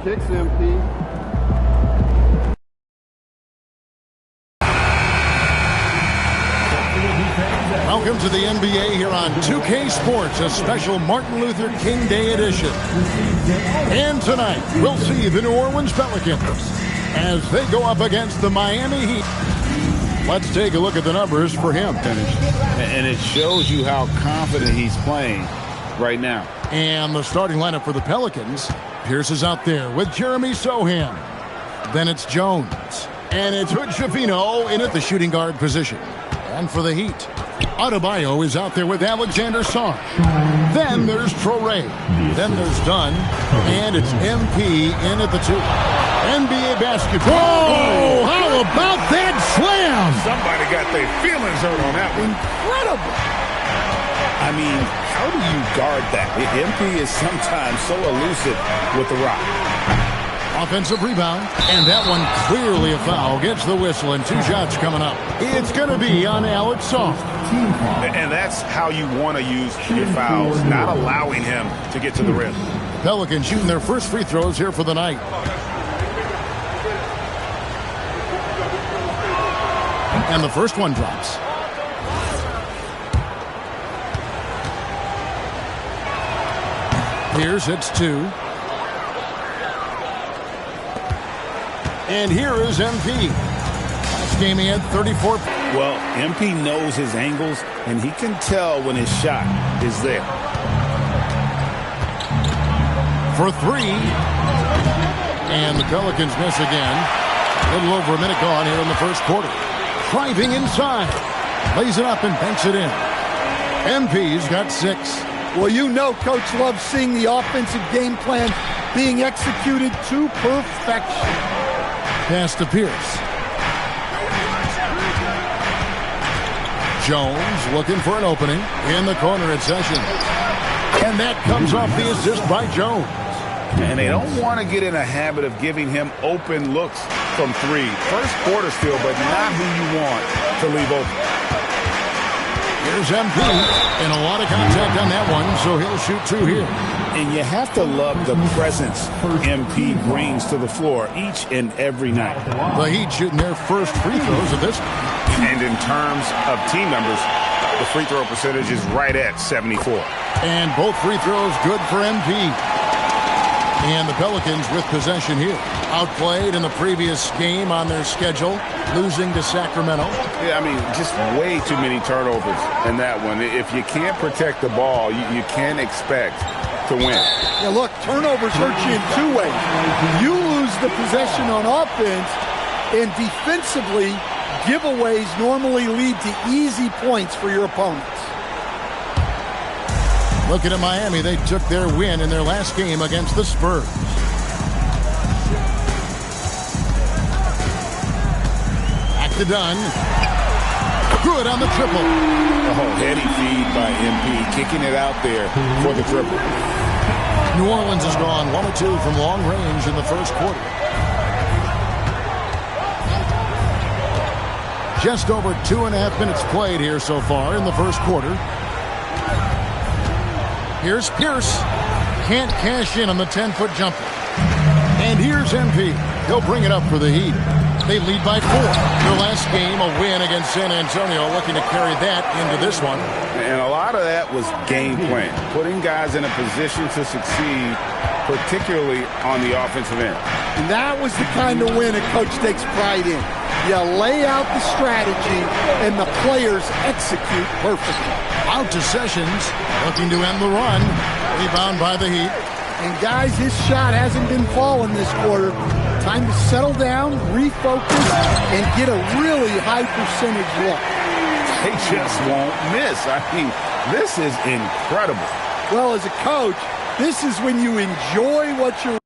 kicks, MP. Welcome to the NBA here on 2K Sports, a special Martin Luther King Day edition. And tonight, we'll see the New Orleans Pelicans as they go up against the Miami Heat. Let's take a look at the numbers for him. And it shows you how confident he's playing right now. And the starting lineup for the Pelicans. Pierce is out there with Jeremy Sohan. Then it's Jones. And it's Hood-Schifino in at the shooting guard position. And for the Heat, Adebayo is out there with Alexander Sarge. Then there's Traoré. Then there's Dunn. And it's MP in at the 2. NBA basketball. Oh, how about that slam? Somebody got their feelings hurt on that one. Incredible. I mean, how do you guard that? MP is sometimes so elusive with the rock. Offensive rebound, and that one clearly a foul. Gets the whistle, and 2 shots coming up. It's going to be on Alex Sarge. And that's how you want to use your fouls, not allowing him to get to the rim. Pelicans shooting their first free throws here for the night. And the first one drops. Here's it's 2. And here is MP. Last game he had 34. Well, MP knows his angles, and he can tell when his shot is there. For 3. And the Pelicans miss again. A little over a minute gone here in the first quarter. Driving inside. Lays it up and banks it in. MP's got 6. Well, you know Coach loves seeing the offensive game plan being executed to perfection. Pass to Pierce. Jones looking for an opening in the corner at Sessions. And that comes off the assist by Jones. And they don't want to get in a habit of giving him open looks from 3. First quarter still, but not who you want to leave open. Here's MP, and a lot of contact on that one, so he'll shoot 2 here. And you have to love the presence MP brings to the floor each and every night. The Heat shooting their first free throws of this. And in terms of team members, the free throw percentage is right at 74. And both free throws good for MP. And the Pelicans with possession here. Outplayed in the previous game on their schedule, losing to Sacramento. Yeah, I mean, just way too many turnovers in that one. If you can't protect the ball, you can't expect to win. Yeah, look, turnovers hurt you in 2 ways. You lose the possession on offense, and defensively, giveaways normally lead to easy points for your opponents. Looking at Miami, they took their win in their last game against the Spurs. Back to Dunn. Good on the triple. Oh, heady feed by MP, kicking it out there for the triple. New Orleans has gone 1 of 2 from long range in the first quarter. Just over 2.5 minutes played here so far in the first quarter. Here's Pierce. Can't cash in on the 10-foot jumper. And here's MP. He'll bring it up for the Heat. They lead by 4. Their last game, a win against San Antonio, looking to carry that into this one. And a lot of that was game plan, putting guys in a position to succeed, particularly on the offensive end. And that was the kind of win a coach takes pride in. You lay out the strategy, and the players execute perfectly. Out to Sessions, looking to end the run. Rebound by the Heat. And guys, his shot hasn't been falling this quarter. Time to settle down, refocus, and get a really high percentage look. They just won't miss. I mean, this is incredible. Well, as a coach, this is when you enjoy what you're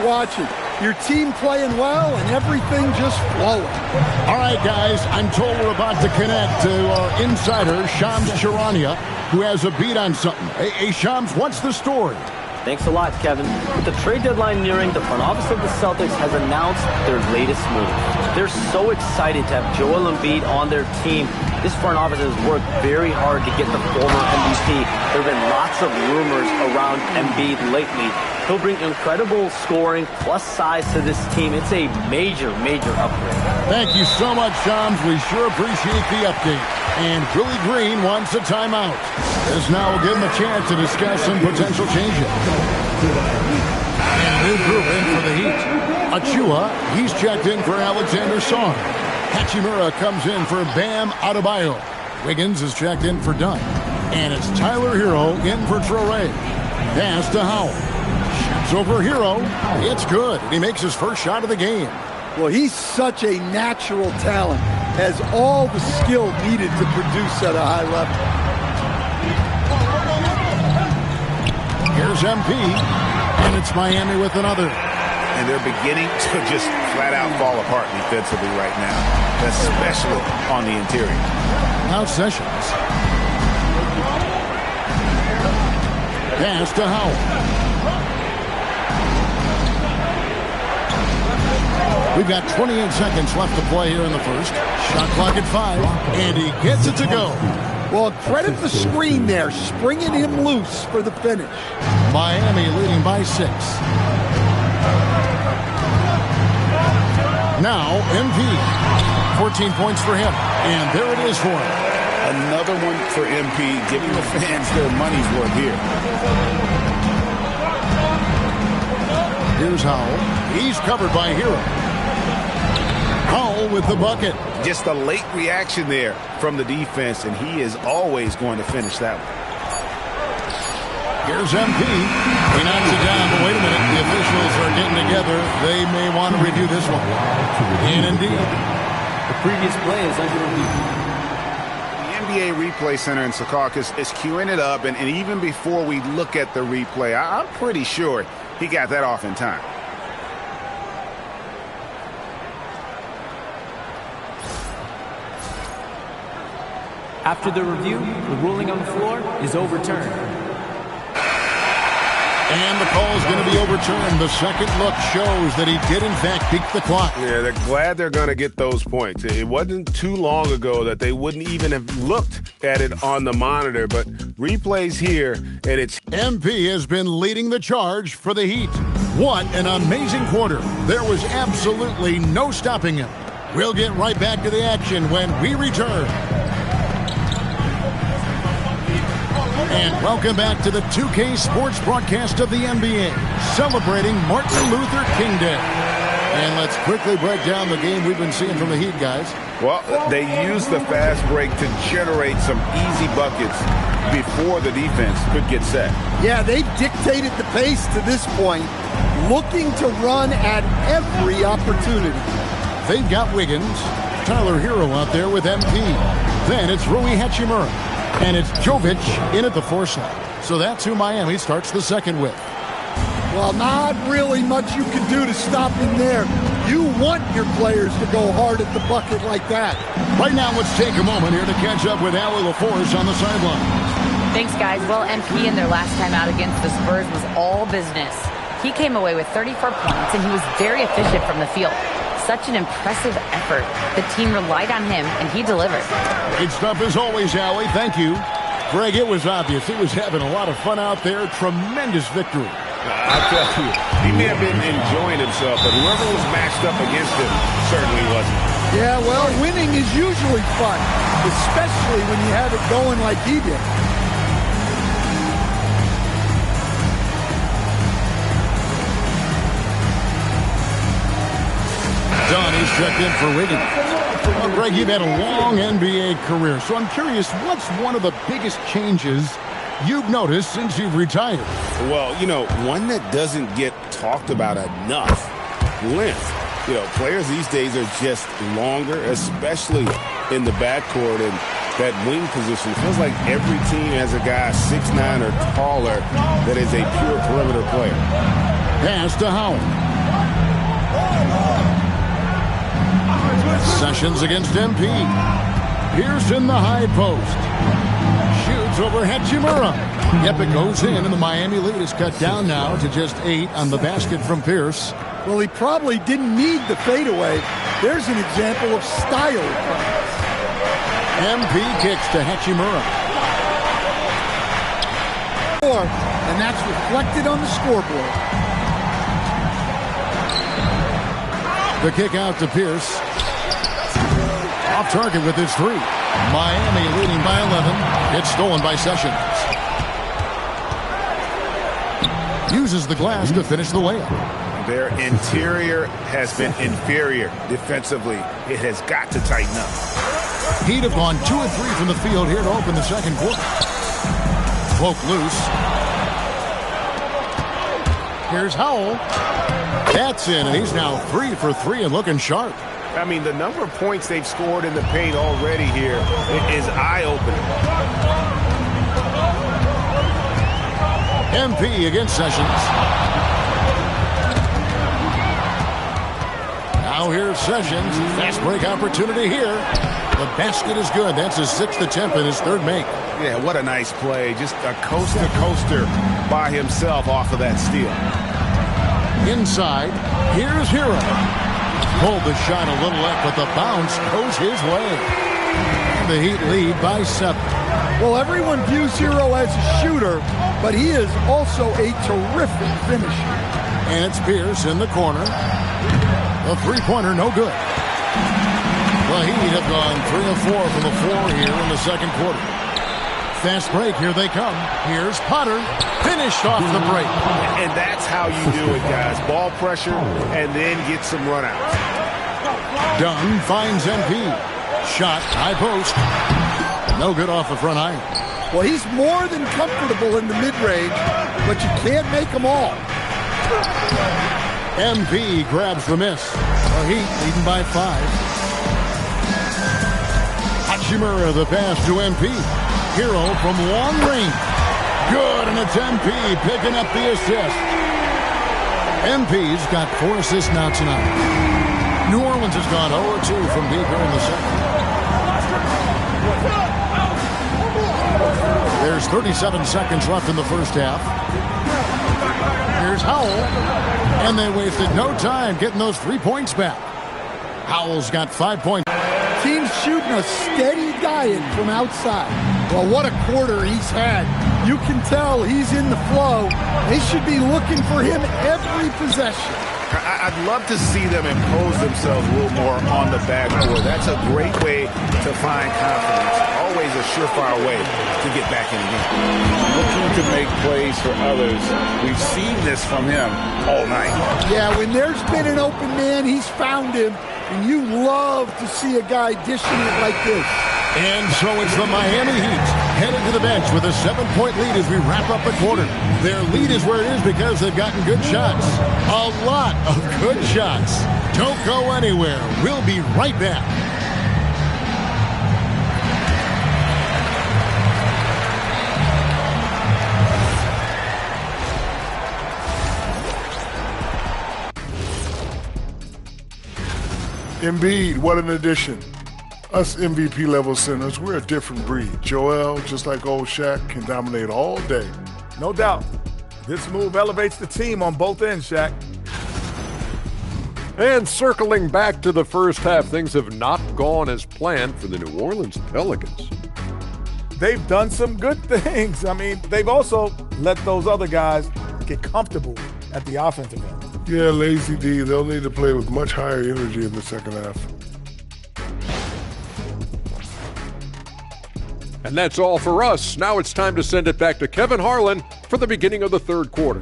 watch it. Your team playing well and everything just flowing. All right, guys, I'm told we're about to connect to our insider, Shams Charania, who has a beat on something. Hey, Shams, what's the story? Thanks a lot, Kevin. With the trade deadline nearing, the front office of the Celtics has announced their latest move. They're so excited to have Joel Embiid on their team. This front office has worked very hard to get the former MVP. There have been lots of rumors around Embiid lately. He'll bring incredible scoring plus size to this team. It's a major, major upgrade. Thank you so much, Shams. We sure appreciate the update. And Willie Green wants a timeout. This now will give him a chance to discuss some potential changes. And a new group in for the Heat. Achua, he's checked in for Alexander Song. Hachimura comes in for Bam Adebayo. Wiggins is checked in for Dunn. And it's Tyler Hero in for Traore. Pass to Howell. Shoots over Hero. It's good. He makes his first shot of the game. Well, he's such a natural talent. Has all the skill needed to produce at a high level. Here's MP. And it's Miami with another. And they're beginning to just flat out fall apart defensively right now, especially on the interior. Now Sessions. Pass to Howell. We've got 28 seconds left to play here in the first. Shot clock at 5, and he gets it to go. Well, credit the screen there, springing him loose for the finish. Miami leading by 6. Now, MP. 14 points for him. And there it is for him. Another one for MP, giving the fans their money's worth here. Here's Howell. He's covered by Hero. Howell with the bucket. Just a late reaction there from the defense, and he is always going to finish that one. Here's MP. He knocks it down, but wait a minute. The officials are getting together. They may want to review this one. And indeed. The previous play is under review. The NBA Replay Center in Secaucus is queuing it up, and even before we look at the replay, I'm pretty sure he got that off in time. After the review, the ruling on the floor is overturned. And the call is going to be overturned. The second look shows that he did, in fact, beat the clock. Yeah, they're glad they're going to get those points. It wasn't too long ago that they wouldn't even have looked at it on the monitor, but replays here, and it's... MP has been leading the charge for the Heat. What an amazing quarter. There was absolutely no stopping him. We'll get right back to the action when we return. And welcome back to the 2K Sports broadcast of the NBA, celebrating Martin Luther King Day. And let's quickly break down the game we've been seeing from the Heat, guys. Well, they used the fast break to generate some easy buckets before the defense could get set. Yeah, they've dictated the pace to this point, looking to run at every opportunity. They've got Wiggins, Tyler Hero out there with MP. Then it's Rui Hachimura. And it's Jovic in at the 4 slot. So that's who Miami starts the second with. Well, not really much you can do to stop him there. You want your players to go hard at the bucket like that. Right now, let's take a moment here to catch up with Allie LaForce on the sideline. Thanks, guys. Well, MP in their last time out against the Spurs was all business. He came away with 34 points, and he was very efficient from the field. Such an impressive effort. The team relied on him, and he delivered. Great stuff as always, Allie. Thank you. Greg, it was obvious. He was having a lot of fun out there. Tremendous victory. I tell you, he may have been enjoying himself, but whoever was matched up against him certainly wasn't. Yeah, well, winning is usually fun, especially when you have it going like he did. Dunn, he's checked in for Wiggins. Well, Greg, you've had a long NBA career, so I'm curious, what's one of the biggest changes you've noticed since you've retired? Well, you know, one that doesn't get talked about enough, length. You know, players these days are just longer, especially in the backcourt, and that wing position. It feels like every team has a guy 6'9" or taller that is a pure perimeter player. Pass to Howell. Sessions against MP. Pierce in the high post. Shoots over Hachimura. Yep, it goes in, and the Miami lead is cut down now to just 8 on the basket from Pierce. Well, he probably didn't need the fadeaway. There's an example of style. MP kicks to Hachimura. And that's reflected on the scoreboard. The kick out to Pierce. Off target with his 3. Miami leading by 11. It's stolen by Sessions. Uses the glass to finish the layup. Their interior has been inferior defensively. It has got to tighten up. Heat have gone 2 of 3 from the field here to open the second quarter. Poke loose. Here's Howell. That's in, and he's now 3 for 3 and looking sharp. I mean, the number of points they've scored in the paint already here is eye-opening. MP against Sessions. Now here's Sessions. Fast break opportunity here. The basket is good. That's his 6th attempt and his 3rd make. Yeah, what a nice play. Just a coast-to-coaster by himself off of that steal. Inside, here's Hero. Pulled the shot a little left, but the bounce goes his way. And the Heat lead by 7. Well, everyone views Hero as a shooter, but he is also a terrific finisher. And it's Pierce in the corner. The three-pointer, no good. The Heat have gone 3 of 4 from the floor here in the second quarter. Fast break, here they come. Here's Potter, finished off the break. And that's how you do it, guys. Ball pressure and then get some runouts. Dunn finds MP. Shot, high post. No good off the front iron. Well, he's more than comfortable in the mid-range, but you can't make them all. MP grabs the miss. The Heat leading by 5. Hachimura the pass to MP. Hero from long range. Good, and it's MP picking up the assist. MP's got 4 assists now tonight. New Orleans has gone 0-2 from deep here in the second. There's 37 seconds left in the first half. Here's Howell. And they wasted no time getting those 3 points back. Howell's got 5 points. Team's shooting a steady diet from outside. Well, what a quarter he's had. You can tell he's in the flow. They should be looking for him every possession. I'd love to see them impose themselves a little more on the backcourt. That's a great way to find confidence. Always a surefire way to get back in the game. Looking to make plays for others. We've seen this from him all night. Yeah, when there's been an open man, he's found him. And you love to see a guy dishing it like this. And so it's the Miami Heat headed to the bench with a 7-point lead as we wrap up the quarter. Their lead is where it is because they've gotten good shots. A lot of good shots. Don't go anywhere. We'll be right back. Embiid, what an addition. Us MVP-level centers, we're a different breed. Joel, just like old Shaq, can dominate all day. No doubt. This move elevates the team on both ends, Shaq. And circling back to the first half, things have not gone as planned for the New Orleans Pelicans. They've done some good things. I mean, they've also let those other guys get comfortable at the offensive end. Yeah, Lazy D, they'll need to play with much higher energy in the second half. And that's all for us. Now it's time to send it back to Kevin Harlan for the beginning of the third quarter.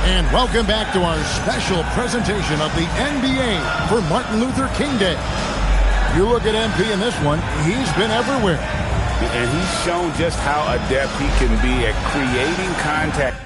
And welcome back to our special presentation of the NBA for Martin Luther King Day. You look at MP in this one, he's been everywhere. And he's shown just how adept he can be at creating contact.